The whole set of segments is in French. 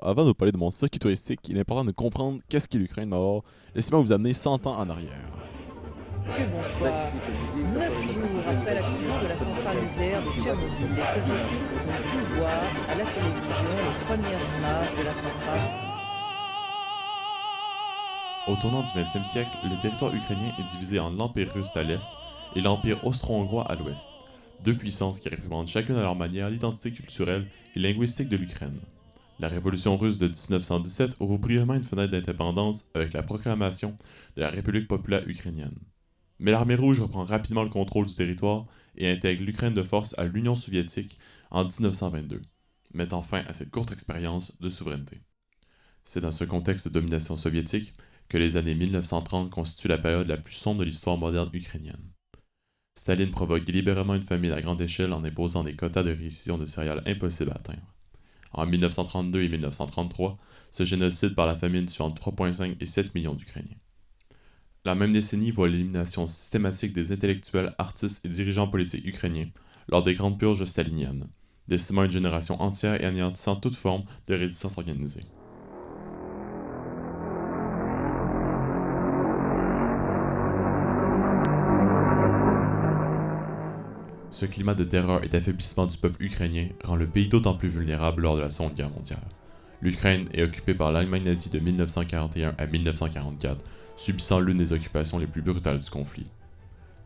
Avant de parler de mon circuit touristique, il est important de comprendre qu'est-ce qu'est l'Ukraine. Alors, laissez-moi vous amener 100 ans en arrière. Monsieur, bonsoir. Защита людей, 9 которые на jours протяжении après 8 l'accident лет de la centrale подвергаются nucléaire de Tchernobyl, les издевательствам и soviétiques ont pu voir à la télévision les premières images de la centrale. Au tournant du 20e siècle, le territoire ukrainien est divisé en l'Empire russe à l'est et l'Empire austro-hongrois à l'ouest, deux puissances qui représentent chacune à leur manière l'identité culturelle et linguistique de l'Ukraine. La révolution russe de 1917 ouvre brièvement une fenêtre d'indépendance avec la proclamation de la République populaire ukrainienne. Mais l'armée rouge reprend rapidement le contrôle du territoire et intègre l'Ukraine de force à l'Union soviétique en 1922, mettant fin à cette courte expérience de souveraineté. C'est dans ce contexte de domination soviétique que les années 1930 constituent la période la plus sombre de l'histoire moderne ukrainienne. Staline provoque délibérément une famine à grande échelle en imposant des quotas de récision de céréales impossibles à atteindre. En 1932 et 1933, ce génocide par la famine tue entre 3,5 et 7 millions d'Ukrainiens. La même décennie voit l'élimination systématique des intellectuels, artistes et dirigeants politiques ukrainiens lors des grandes purges staliniennes, décimant une génération entière et anéantissant toute forme de résistance organisée. Ce climat de terreur et d'affaiblissement du peuple ukrainien rend le pays d'autant plus vulnérable lors de la Seconde Guerre mondiale. L'Ukraine est occupée par l'Allemagne nazie de 1941 à 1944, subissant l'une des occupations les plus brutales du conflit.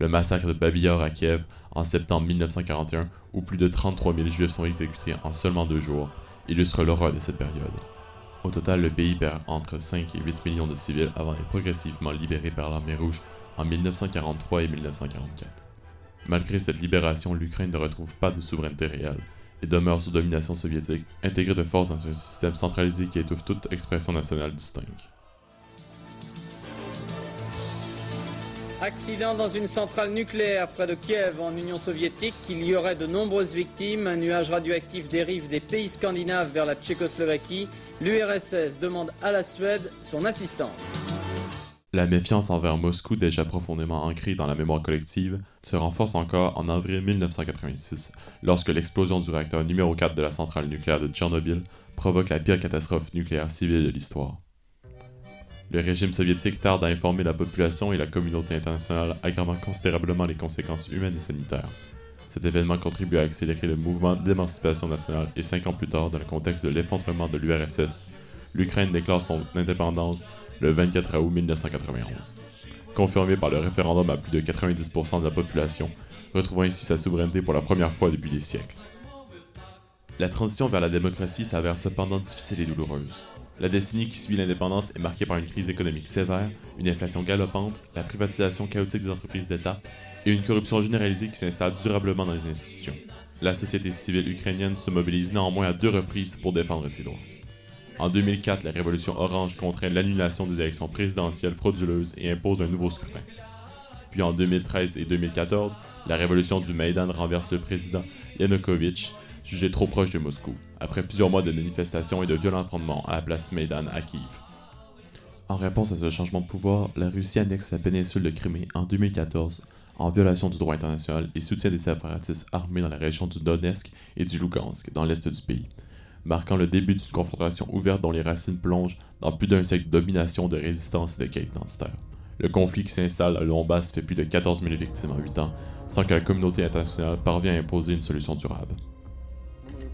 Le massacre de Babi Yar à Kiev en septembre 1941, où plus de 33 000 juifs sont exécutés en seulement 2 jours, illustre l'horreur de cette période. Au total, le pays perd entre 5 et 8 millions de civils avant d'être progressivement libéré par l'armée rouge en 1943 et 1944. Malgré cette libération, l'Ukraine ne retrouve pas de souveraineté réelle et demeure sous domination soviétique, intégrée de force dans un système centralisé qui étouffe toute expression nationale distincte. Accident dans une centrale nucléaire près de Kiev en Union soviétique. Il y aurait de nombreuses victimes. Un nuage radioactif dérive des pays scandinaves vers la Tchécoslovaquie. L'URSS demande à la Suède son assistance. La méfiance envers Moscou, déjà profondément ancrée dans la mémoire collective, se renforce encore en avril 1986, lorsque l'explosion du réacteur numéro 4 de la centrale nucléaire de Tchernobyl provoque la pire catastrophe nucléaire civile de l'histoire. Le régime soviétique tarde à informer la population et la communauté internationale, aggravant considérablement les conséquences humaines et sanitaires. Cet événement contribue à accélérer le mouvement d'émancipation nationale et 5 ans plus tard, dans le contexte de l'effondrement de l'URSS, l'Ukraine déclare son indépendance le 24 août 1991. Confirmé par le référendum à plus de 90% de la population, retrouvant ainsi sa souveraineté pour la première fois depuis des siècles. La transition vers la démocratie s'avère cependant difficile et douloureuse. La décennie qui suit l'indépendance est marquée par une crise économique sévère, une inflation galopante, la privatisation chaotique des entreprises d'État et une corruption généralisée qui s'installe durablement dans les institutions. La société civile ukrainienne se mobilise néanmoins à 2 reprises pour défendre ses droits. En 2004, la révolution orange contraint l'annulation des élections présidentielles frauduleuses et impose un nouveau scrutin. Puis en 2013 et 2014, la révolution du Maïdan renverse le président Yanukovych, jugé trop proche de Moscou, après plusieurs mois de manifestations et de violents affrontements à la place Maïdan à Kiev. En réponse à ce changement de pouvoir, la Russie annexe la péninsule de Crimée en 2014, en violation du droit international et soutient des séparatistes armés dans la région du Donetsk et du Lugansk, dans l'est du pays, marquant le début d'une confrontation ouverte dont les racines plongent dans plus d'un siècle de domination, de résistance et de quête identitaire. Le conflit qui s'installe à Donbass fait plus de 14 000 victimes en 8 ans, sans que la communauté internationale parvienne à imposer une solution durable.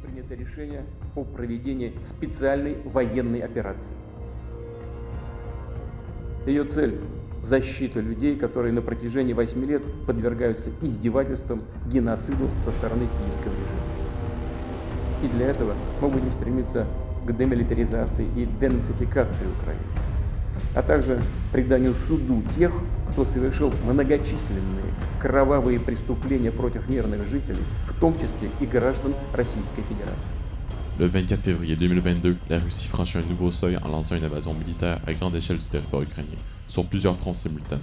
Принято решение о проведении специальной военной операции. Ее цель – защита людей, которые на протяжении 8 лет подвергаются издевательствам, геноциду со стороны киевского режима. И для этого мы будем стремиться к демилитаризации и денацификации Украины, а также преданию суду тех, кто совершил многочисленные кровавые преступления против мирных жителей, в том числе и граждан Российской Fédération. Le 24 février 2022, la Russie franchit un nouveau seuil en lançant une invasion militaire à grande échelle du territoire ukrainien, sur plusieurs fronts simultanés.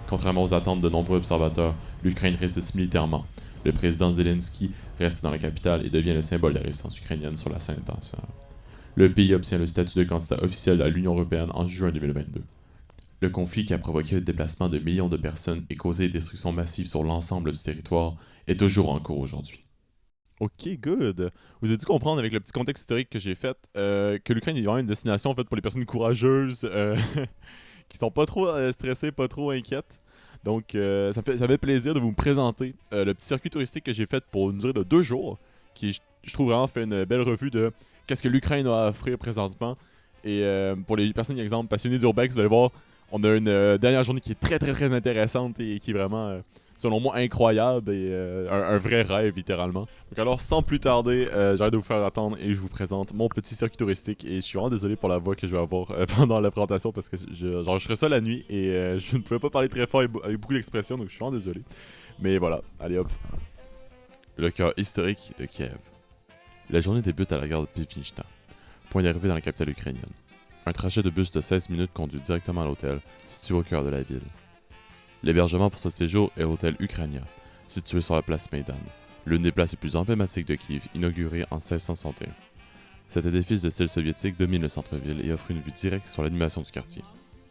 Contrairement aux attentes de nombreux observateurs, l'Ukraine résiste militairement. Le président Zelensky reste dans la capitale et devient le symbole de la résistance ukrainienne sur la scène internationale. Le pays obtient le statut de candidat officiel à l'Union européenne en juin 2022. Le conflit qui a provoqué le déplacement de millions de personnes et causé des destructions massives sur l'ensemble du territoire est toujours en cours aujourd'hui. Ok, good. Vous avez dû comprendre avec le petit contexte historique que j'ai fait que l'Ukraine est vraiment une destination en fait, pour les personnes courageuses qui sont pas trop stressées, pas trop inquiètes. Donc, ça fait plaisir de vous présenter le petit circuit touristique que j'ai fait pour une durée de 2 jours, qui, je trouve, vraiment fait une belle revue de qu'est-ce que l'Ukraine a à offrir présentement. Et pour les personnes, par exemple, passionnées d'Urbex, vous allez voir, on a une dernière journée qui est très, très, très intéressante et qui est vraiment, selon moi, incroyable et un vrai rêve, littéralement. Donc alors, sans plus tarder, j'arrête de vous faire attendre et je vous présente mon petit circuit touristique. Et je suis vraiment désolé pour la voix que je vais avoir pendant la présentation parce que je ferai ça la nuit et je ne pouvais pas parler très fort avec beaucoup d'expressions, donc je suis vraiment désolé. Mais voilà, allez hop. Le cœur historique de Kiev. La journée débute à la gare de Pivnitchna, point d'arrivée dans la capitale ukrainienne. Un trajet de bus de 16 minutes conduit directement à l'hôtel, situé au cœur de la ville. L'hébergement pour ce séjour est l'hôtel Ukrania, situé sur la place Maidan, l'une des places les plus emblématiques de Kiev, inaugurée en 1661. Cet édifice de style soviétique domine le centre-ville et offre une vue directe sur l'animation du quartier.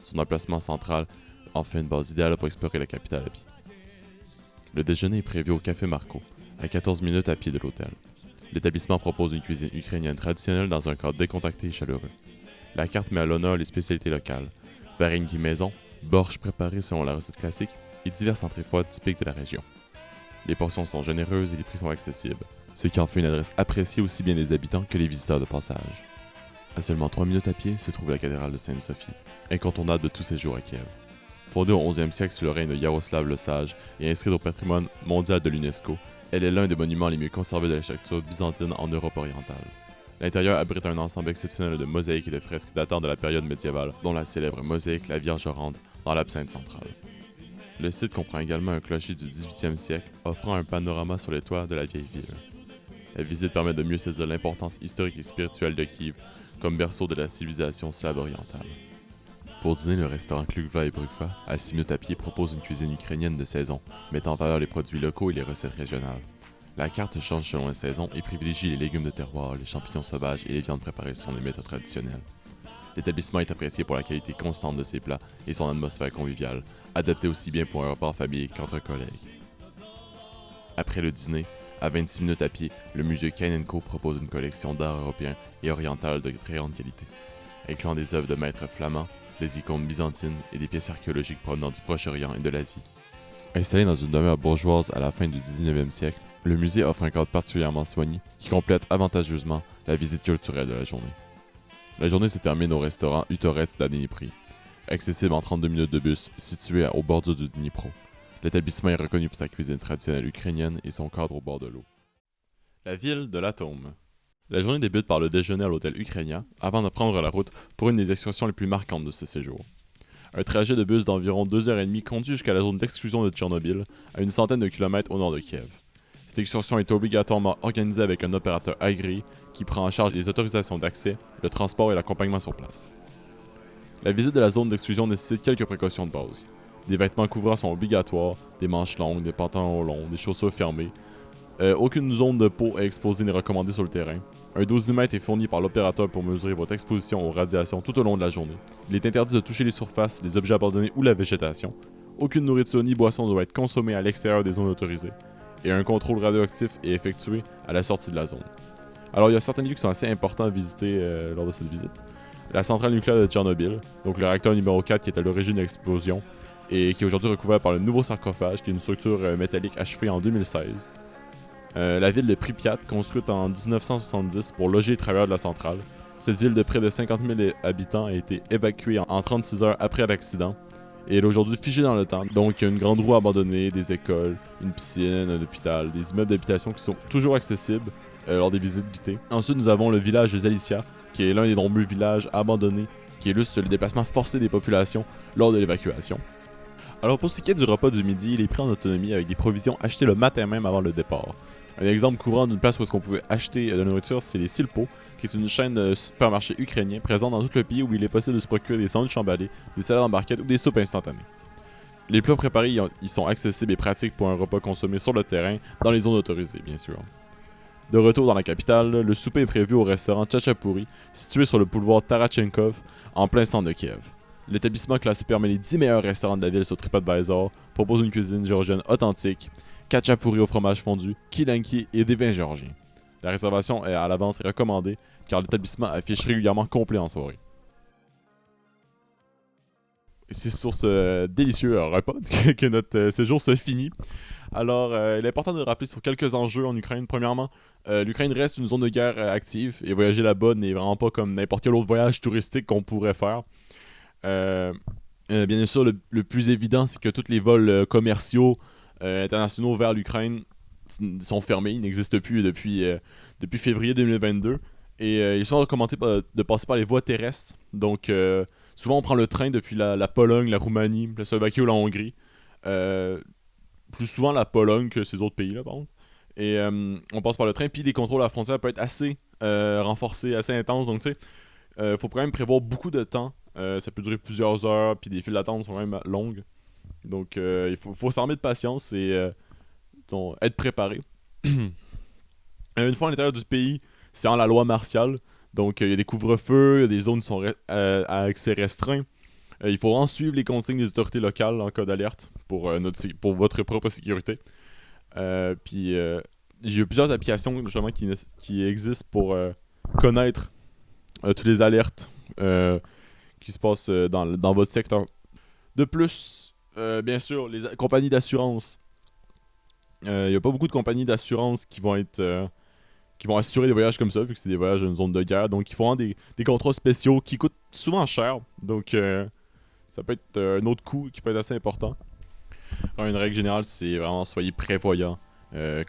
Son emplacement central en fait une base idéale pour explorer la capitale à pied. Le déjeuner est prévu au Café Marco, à 14 minutes à pied de l'hôtel. L'établissement propose une cuisine ukrainienne traditionnelle dans un cadre décontracté et chaleureux. La carte met à l'honneur les spécialités locales, vareniki maison, borsch préparé selon la recette classique et diverses entrées froides typiques de la région. Les portions sont généreuses et les prix sont accessibles, ce qui en fait une adresse appréciée aussi bien des habitants que les visiteurs de passage. À seulement 3 minutes à pied se trouve la cathédrale de Sainte-Sophie, incontournable de tous séjours à Kiev. Fondée au XIe siècle sous le règne de Yaroslav le Sage et inscrite au patrimoine mondial de l'UNESCO, elle est l'un des monuments les mieux conservés de l'architecture byzantine en Europe orientale. L'intérieur abrite un ensemble exceptionnel de mosaïques et de fresques datant de la période médiévale, dont la célèbre mosaïque La Vierge orante dans l'absinthe centrale. Le site comprend également un clocher du XVIIIe siècle, offrant un panorama sur les toits de la vieille ville. La visite permet de mieux saisir l'importance historique et spirituelle de Kiev, comme berceau de la civilisation slave orientale. Pour dîner, le restaurant Klukva et Brukva, à 6 minutes à pied, propose une cuisine ukrainienne de saison, mettant en valeur les produits locaux et les recettes régionales. La carte change selon les saisons et privilégie les légumes de terroir, les champignons sauvages et les viandes préparées selon les méthodes traditionnelles. L'établissement est apprécié pour la qualité constante de ses plats et son atmosphère conviviale, adaptée aussi bien pour un repas en famille qu'entre collègues. Après le dîner, à 26 minutes à pied, le musée Kainenko propose une collection d'art européen et oriental de très grande qualité, incluant des œuvres de maîtres flamands, des icônes byzantines et des pièces archéologiques provenant du Proche-Orient et de l'Asie. Installé dans une demeure bourgeoise à la fin du 19e siècle, le musée offre un cadre particulièrement soigné qui complète avantageusement la visite culturelle de la journée. La journée se termine au restaurant Utorets d'Dnipro, accessible en 32 minutes de bus, situé au bordure du Dnipro. L'établissement est reconnu pour sa cuisine traditionnelle ukrainienne et son cadre au bord de l'eau. La ville de l'atome. La journée débute par le déjeuner à l'hôtel Ukrania, avant de prendre la route pour une des excursions les plus marquantes de ce séjour. Un trajet de bus d'environ 2h30 conduit jusqu'à la zone d'exclusion de Tchernobyl, à une centaine de kilomètres au nord de Kiev. Cette excursion est obligatoirement organisée avec un opérateur agréé qui prend en charge les autorisations d'accès, le transport et l'accompagnement sur place. La visite de la zone d'exclusion nécessite quelques précautions de base. Des vêtements couvrants sont obligatoires, des manches longues, des pantalons longs, des chaussures fermées. Aucune zone de peau à exposer n'est recommandée sur le terrain. Un dosimètre est fourni par l'opérateur pour mesurer votre exposition aux radiations tout au long de la journée. Il est interdit de toucher les surfaces, les objets abandonnés ou la végétation. Aucune nourriture ni boisson ne doit être consommée à l'extérieur des zones autorisées. Et un contrôle radioactif est effectué à la sortie de la zone. Alors il y a certains lieux qui sont assez importants à visiter lors de cette visite. La centrale nucléaire de Tchernobyl, donc le réacteur numéro 4 qui est à l'origine de l'explosion et qui est aujourd'hui recouvert par le nouveau sarcophage qui est une structure métallique achevée en 2016. La ville de Pripyat, construite en 1970 pour loger les travailleurs de la centrale. Cette ville de près de 50 000 habitants a été évacuée en 36 heures après l'accident. Et elle est aujourd'hui figée dans le temps. Donc il y a une grande roue abandonnée, des écoles, une piscine, un hôpital, des immeubles d'habitation qui sont toujours accessibles lors des visites guidées. Ensuite nous avons le village de Zalicia, qui est l'un des nombreux villages abandonnés, qui illustre le déplacement forcé des populations lors de l'évacuation. Alors pour ce qui est du repas du midi, il est pris en autonomie avec des provisions achetées le matin même avant le départ. Un exemple courant d'une place où est-ce qu'on pouvait acheter de la nourriture, c'est les Silpo, qui est une chaîne de supermarchés ukrainiens présente dans tout le pays où il est possible de se procurer des sandwichs emballés, des salades en barquette ou des soupes instantanées. Les plats préparés ils sont accessibles et pratiques pour un repas consommé sur le terrain, dans les zones autorisées bien sûr. De retour dans la capitale, le souper est prévu au restaurant Tchatchapouri, situé sur le boulevard Tarachenkov, en plein centre de Kiev. L'établissement classé parmi les 10 meilleurs restaurants de la ville sur TripAdvisor propose une cuisine géorgienne authentique, khachapuri au fromage fondu, kilanki et des vins géorgiens. La réservation est à l'avance recommandée car l'établissement affiche régulièrement complet en soirée. Et c'est sur ce délicieux repas que notre séjour se finit. Alors, il est important de rappeler sur quelques enjeux en Ukraine. Premièrement, l'Ukraine reste une zone de guerre active et voyager là-bas n'est vraiment pas comme n'importe quel autre voyage touristique qu'on pourrait faire. Bien sûr, le plus évident, c'est que tous les vols commerciaux internationaux vers l'Ukraine sont fermés. Ils n'existent plus depuis février 2022. Et ils sont recommandés de passer par les voies terrestres. Donc, souvent, on prend le train depuis la Pologne, la Roumanie, la Slovaquie ou la Hongrie. Plus souvent la Pologne que ces autres pays-là, par contre. Et on passe par le train, puis les contrôles à la frontière peuvent être assez renforcés, assez intenses. Donc, tu sais, faut quand même prévoir beaucoup de temps. Ça peut durer plusieurs heures, puis des files d'attente sont quand même longues. Donc, il faut s'armer de patience et être préparé. Une fois à l'intérieur du pays, c'est en la loi martiale. Donc, il y a des couvre-feux, il y a des zones qui sont à accès restreint. Il faut en suivre les consignes des autorités locales en cas d'alerte pour votre propre sécurité. Puis, j'ai eu plusieurs applications justement qui existent pour connaître toutes les alertes qui se passent dans votre secteur. De plus, bien sûr, les compagnies d'assurance. Il n'y a pas beaucoup de compagnies d'assurance qui vont assurer des voyages comme ça, vu que c'est des voyages dans une zone de guerre. Donc, ils font des contrats spéciaux qui coûtent souvent cher. Donc, ça peut être un autre coût qui peut être assez important. Alors, une règle générale, c'est vraiment soyez prévoyant.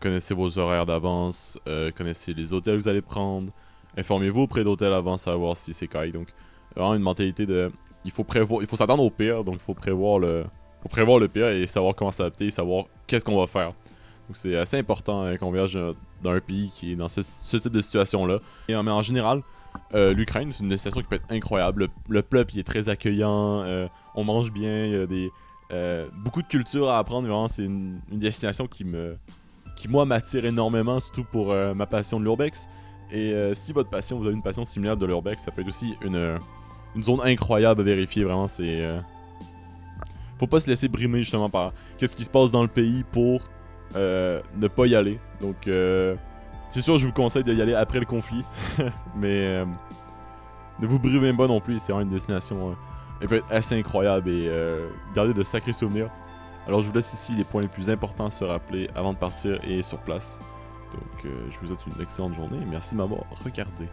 Connaissez vos horaires d'avance, connaissez les hôtels que vous allez prendre. Informez-vous auprès d'hôtels avant de savoir si c'est caille. Donc, vraiment une mentalité de... Il faut s'attendre au pire, donc il faut prévoir le pire et savoir comment s'adapter, savoir qu'est-ce qu'on va faire. Donc c'est assez important qu'on voyage dans un pays qui est dans ce type de situation-là. Mais en général, l'Ukraine, c'est une destination qui peut être incroyable. Le peuple il est très accueillant, on mange bien, il y a beaucoup de culture à apprendre. Vraiment, c'est une destination qui moi m'attire énormément, surtout pour ma passion de l'urbex. Et si vous avez une passion similaire de l'urbex, ça peut être aussi une zone incroyable à vérifier. Vraiment, c'est... faut pas se laisser brimer justement par qu'est-ce qui se passe dans le pays pour ne pas y aller. Donc, c'est sûr, je vous conseille d'y aller après le conflit. Mais ne vous brimez pas non plus. C'est vraiment une destination elle peut être assez incroyable et garder de sacrés souvenirs. Alors, je vous laisse ici les points les plus importants à se rappeler avant de partir et sur place. Donc, je vous souhaite une excellente journée et merci de m'avoir regardé.